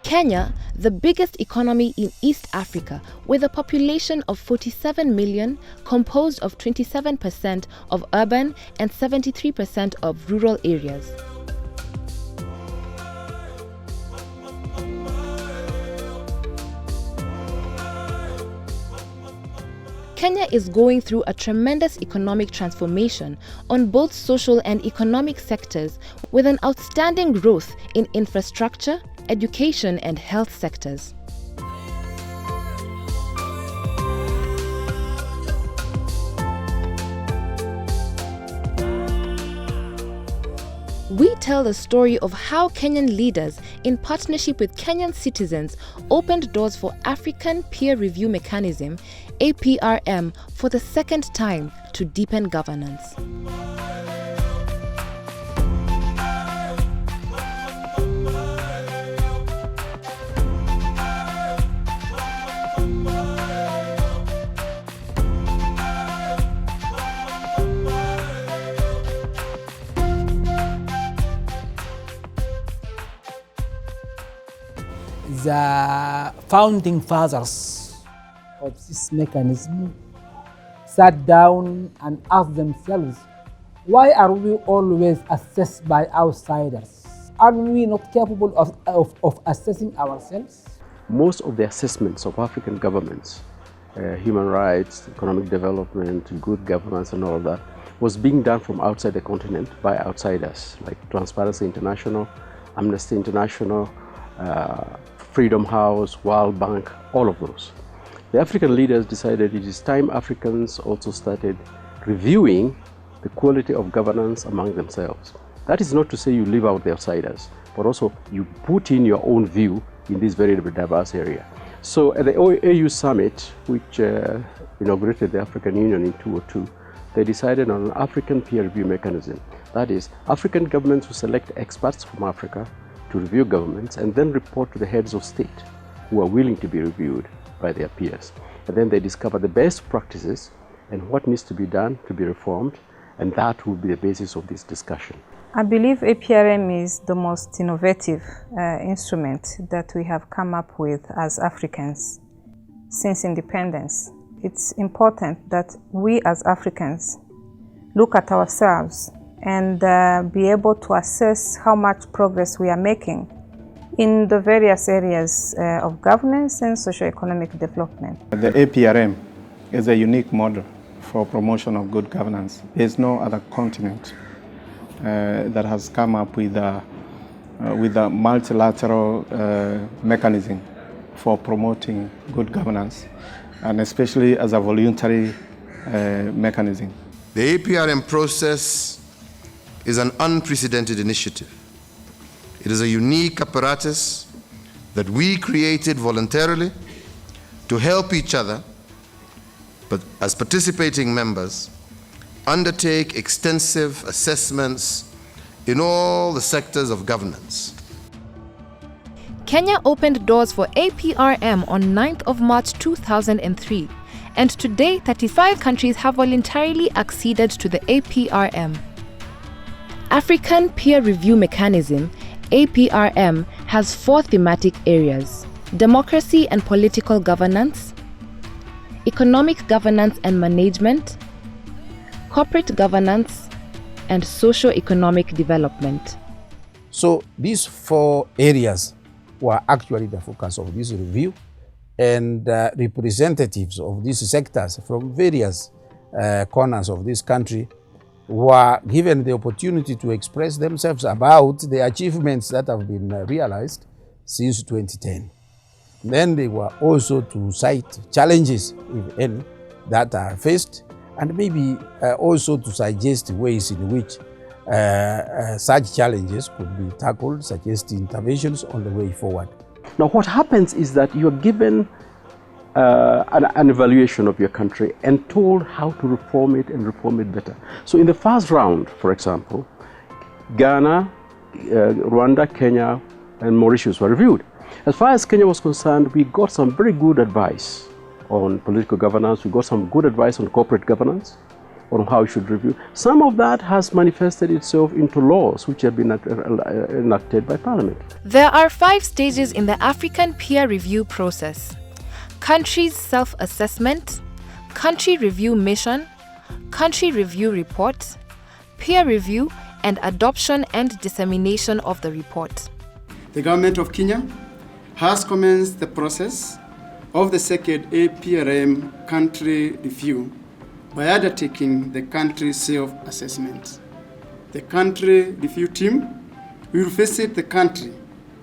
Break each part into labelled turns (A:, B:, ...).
A: Kenya, the biggest economy in East Africa, with a population of 47 million, composed of 27% of urban and 73% of rural areas. Kenya is going through a tremendous economic transformation on both social and economic sectors, with an outstanding growth in infrastructure, education and health sectors. We tell the story of how Kenyan leaders, in partnership with Kenyan citizens, opened doors for African Peer Review Mechanism, Aprm, for the second time to deepen governance.
B: The founding fathers of this mechanism sat down and asked themselves, why are we always assessed by outsiders? Are we not capable of assessing ourselves?
C: Most of the assessments of African governments, human rights, economic development, good governance and all of that, was being done from outside the continent by outsiders like Transparency International, Amnesty International, Freedom House, World Bank, all of those. The African leaders decided it is time Africans also started reviewing the quality of governance among themselves. That is not to say you leave out the outsiders, but also you put in your own view in this very diverse area. So at the AU summit, which inaugurated the African Union in 2002, they decided on an African peer review mechanism. That is, African governments will select experts from Africa to review governments and then report to the heads of state who are willing to be reviewed by their peers. And then they discover the best practices and what needs to be done to be reformed, and that will be the basis of this discussion.
D: I believe Aprm is the most innovative instrument that we have come up with as Africans since independence. It's important that we as Africans look at ourselves and be able to assess how much progress we are making in the various areas of governance and socio-economic development.
E: The Aprm is a unique model for promotion of good governance. There's no other continent that has come up with a multilateral mechanism for promoting good governance, and especially as a voluntary mechanism.
F: The Aprm process is an unprecedented initiative. It is a unique apparatus that we created voluntarily to help each other, but as participating members, undertake extensive assessments in all the sectors of governance.
A: Kenya opened doors for Aprm on 9th of March 2003, and today 35 countries have voluntarily acceded to the Aprm. African Peer Review Mechanism, Aprm, has 4 thematic areas: democracy and political governance, economic governance and management, corporate governance, and socio-economic development.
G: So these 4 areas were actually the focus of this review, and representatives of these sectors from various corners of this country were given the opportunity to express themselves about the achievements that have been realized since 2010. Then they were also to cite challenges, if any, that are faced, and maybe also to suggest ways in which such challenges could be tackled, suggest interventions on the way forward.
C: Now what happens is that you are given an evaluation of your country and told how to reform it and reform it better. So in the first round, for example, Ghana, Rwanda, Kenya, and Mauritius were reviewed. As far as Kenya was concerned, we got some very good advice on political governance, we got some good advice on corporate governance, on how it should review. Some of that has manifested itself into laws which have been enacted by Parliament.
A: There are 5 stages in the African peer review process: countries self-assessment, country review mission, country review report, peer review, and adoption and dissemination of the report.
H: The government of Kenya has commenced the process of the second Aprm country review by undertaking the country self-assessment. The country review team will visit the country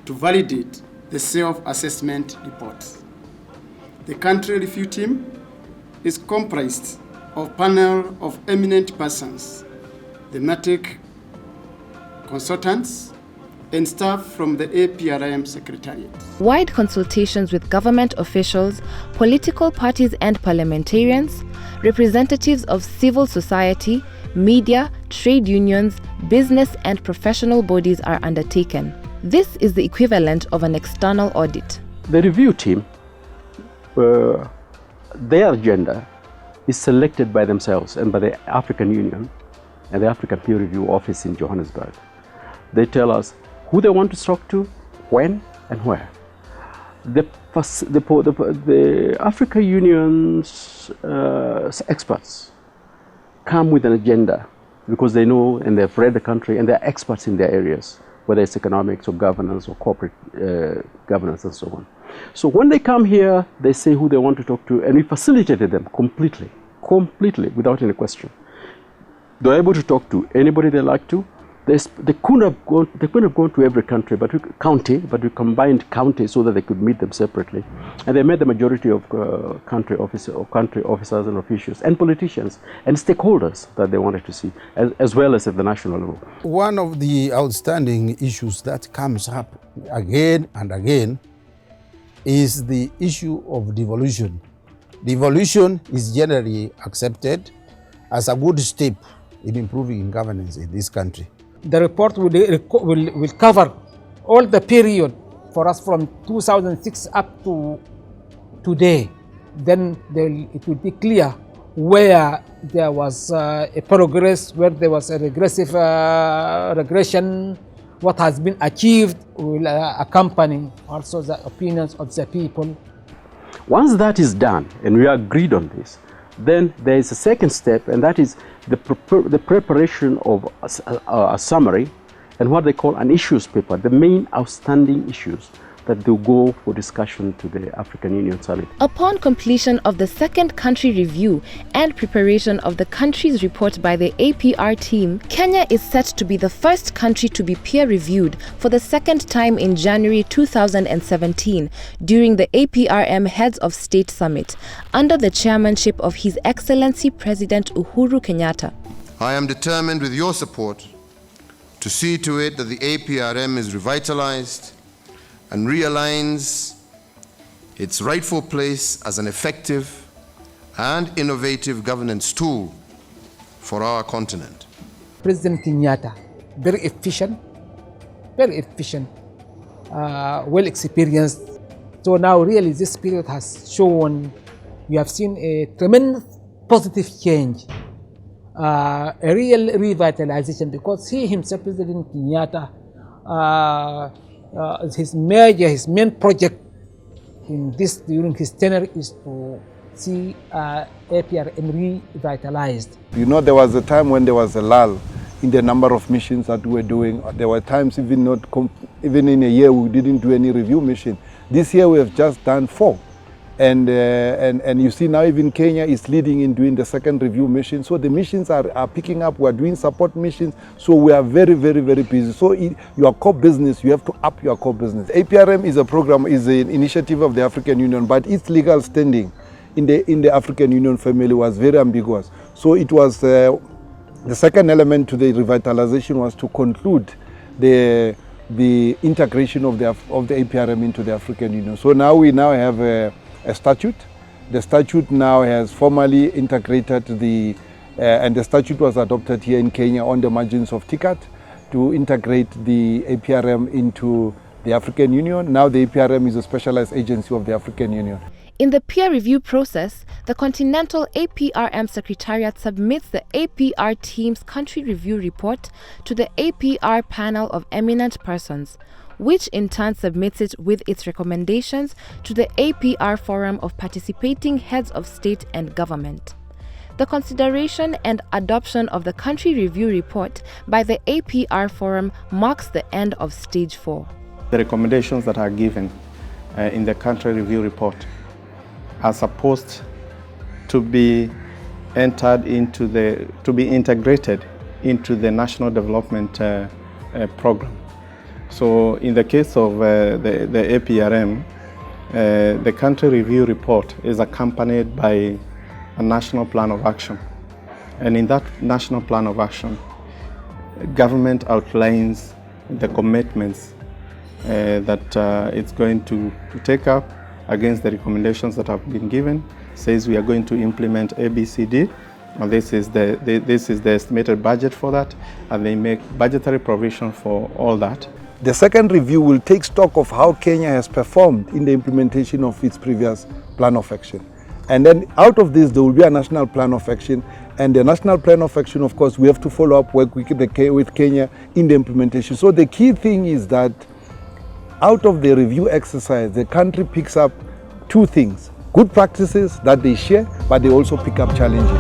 H: to validate the self-assessment reports. The country review team is comprised of a panel of eminent persons, thematic consultants, and staff from the Aprm Secretariat.
A: Wide consultations with government officials, political parties and parliamentarians, representatives of civil society, media, trade unions, business and professional bodies are undertaken. This is the equivalent of an external audit.
C: The review team, their agenda is selected by themselves and by the African Union and the African Peer Review Office in Johannesburg. They tell us who they want to talk to, when and where. The African Union's experts come with an agenda because they know and they've read the country and they're experts in their areas, whether it's economics or governance or corporate governance and so on. So when they come here, they say who they want to talk to, and we facilitated them completely, without any question. They're able to talk to anybody they like to. They couldn't have gone to every country, but we combined counties so that they could meet them separately, and they met the majority of country officers and officials and politicians and stakeholders that they wanted to see, as well as at the national level.
G: One of the outstanding issues that comes up again and again is the issue of devolution. Devolution is generally accepted as a good step in improving governance in this country.
B: The report will cover all the period for us from 2006 up to today. Then it will be clear where there was a progress, where there was a regressive regression, what has been achieved will accompany also the opinions of the people.
C: Once that is done, and we agreed on this, then there is a second step, and that is the preparation of a summary and what they call an issues paper, the main outstanding issues that will go for discussion to the African Union Summit.
A: Upon completion of the second country review and preparation of the country's report by the APR team, Kenya is set to be the first country to be peer-reviewed for the second time in January 2017 during the Aprm Heads of State Summit, under the chairmanship of His Excellency President Uhuru Kenyatta.
F: I am determined with your support to see to it that the Aprm is revitalized and realigns its rightful place as an effective and innovative governance tool for our continent.
B: President Kenyatta, very efficient, well experienced. So now really this period has shown, we have seen a tremendous positive change, a real revitalization, because he himself, President Kenyatta, his main project during his tenure is to see Aprm revitalized.
E: You know, there was a time when there was a lull in the number of missions that we were doing. There were times even in a year we didn't do any review mission. This year we have just done 4. And you see now even Kenya is leading in doing the second review mission. So the missions are picking up. We're doing support missions. So we are very, very, very busy. So your core business, you have to up your core business. Aprm is a program, is an initiative of the African Union, but its legal standing in the African Union family was very ambiguous. So it was the second element to the revitalization was to conclude the integration of the Aprm into the African Union. So now we have a statute. The statute now has formally integrated and the statute was adopted here in Kenya on the margins of TICAT to integrate the Aprm into the African Union. Now the Aprm is a specialized agency of the African Union.
A: In the peer review process, the Continental APRM Secretariat submits the APR team's country review report to the APR panel of eminent persons, which in turn submits it with its recommendations to the APR Forum of Participating Heads of State and Government. The consideration and adoption of the country review report by the APR Forum marks the end of Stage 4.
E: The recommendations that are given in the country review report are supposed to be integrated into the national development program. So in the case of the APRM, the country review report is accompanied by a national plan of action. And in that national plan of action, government outlines the commitments that it's going to take up against the recommendations that have been given. Says we are going to implement ABCD, and this is the estimated budget for that, and they make budgetary provision for all that.
I: The second review will take stock of how Kenya has performed in the implementation of its previous plan of action. And then out of this, there will be a national plan of action. And the national plan of action, of course, we have to follow up work with Kenya in the implementation. So the key thing is that out of the review exercise, the country picks up two things: good practices that they share, but they also pick up challenges.